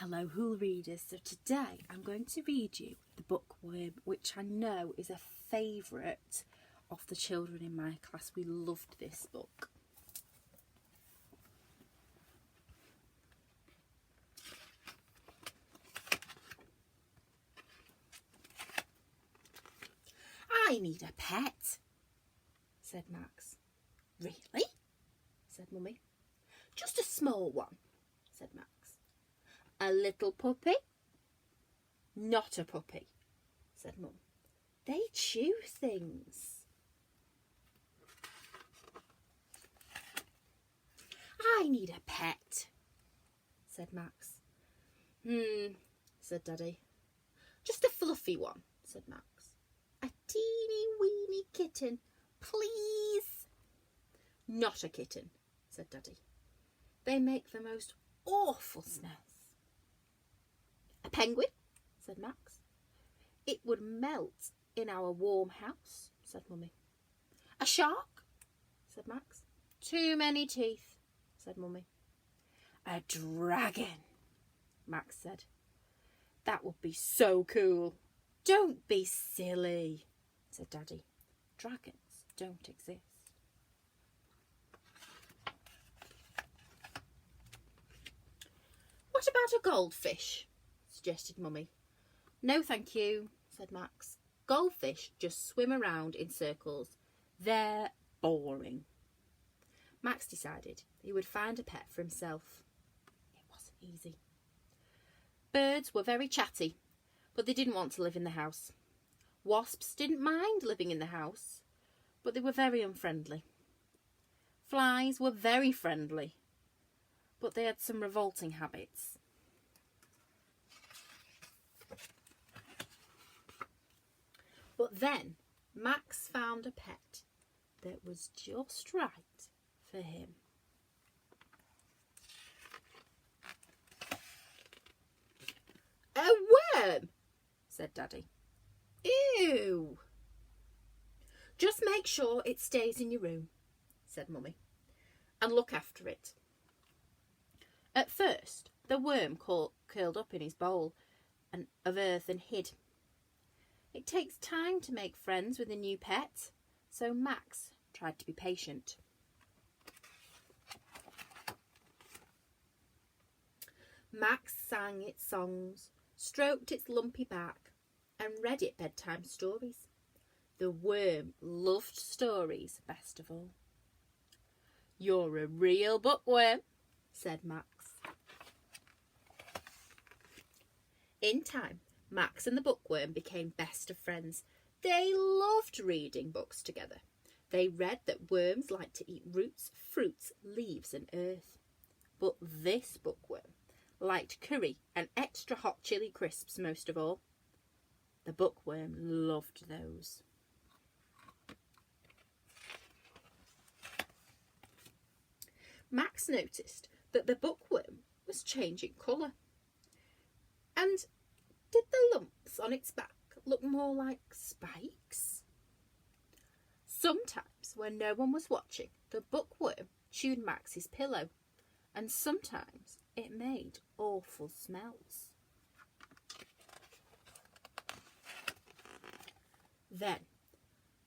Hello Hool readers, so today I'm going to read you the Bookworm, which I know is a favourite of the children in my class. We loved this book. I need a pet, said Max. Really? Said Mummy. Just a small one, said Max. A little puppy? Not a puppy, said Mum. They chew things. I need a pet, said Max. Said Daddy. Just a fluffy one, said Max. A teeny weeny kitten, please. Not a kitten, said Daddy. They make the most awful smells. A penguin, said Max. It would melt in our warm house, said Mummy. A shark, said Max. Too many teeth, said Mummy. A dragon, Max said. That would be so cool. Don't be silly, said Daddy. Dragons don't exist. What about a goldfish? Suggested Mummy. No, thank you, said Max. Goldfish just swim around in circles. They're boring. Max decided he would find a pet for himself. It wasn't easy. Birds were very chatty, but they didn't want to live in the house. Wasps didn't mind living in the house, but they were very unfriendly. Flies were very friendly, but they had some revolting habits. But then Max found a pet that was just right for him. A worm, said Daddy. Ew. Just make sure it stays in your room, said Mummy, and look after it. At first, the worm curled up in his bowl of earth and hid. It takes time to make friends with a new pet, so Max tried to be patient. Max sang its songs, stroked its lumpy back, and read it bedtime stories. The worm loved stories best of all. You're a real bookworm, said Max. In time, Max and the bookworm became best of friends. They loved reading books together. They read that worms like to eat roots, fruits, leaves and earth. But this bookworm liked curry and extra hot chili crisps most of all. The bookworm loved those. Max noticed that the bookworm was changing colour. And did the lumps on its back look more like spikes? Sometimes, when no one was watching, the bookworm chewed Max's pillow, and sometimes it made awful smells. Then,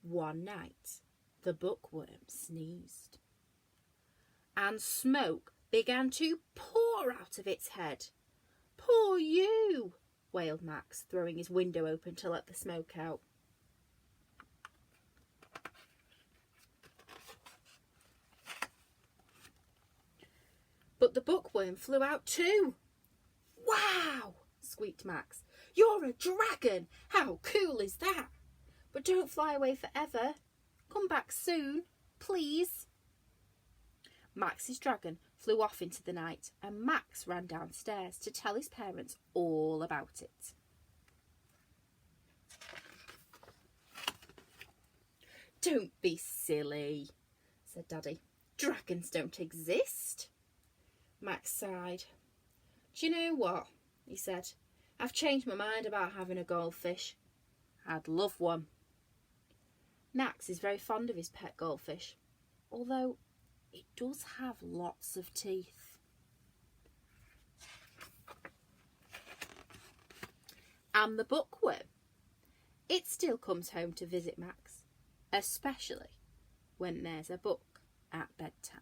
one night, the bookworm sneezed, and smoke began to pour out of its head. Poor you, wailed Max, throwing his window open to let the smoke out. But the bookworm flew out too. Wow, squeaked Max. You're a dragon! How cool is that? But don't fly away forever. Come back soon, please. Max's dragon flew off into the night, and Max ran downstairs to tell his parents all about it. Don't be silly, said Daddy. Dragons don't exist. Max sighed. Do you know what? He said. I've changed my mind about having a goldfish. I'd love one. Max is very fond of his pet goldfish, although it does have lots of teeth. And the bookworm. It still comes home to visit Max, especially when there's a book at bedtime.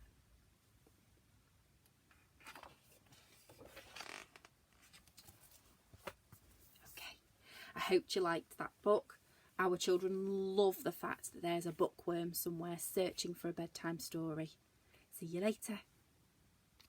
Okay, I hope you liked that book. Our children love the fact that there's a bookworm somewhere searching for a bedtime story. See you later.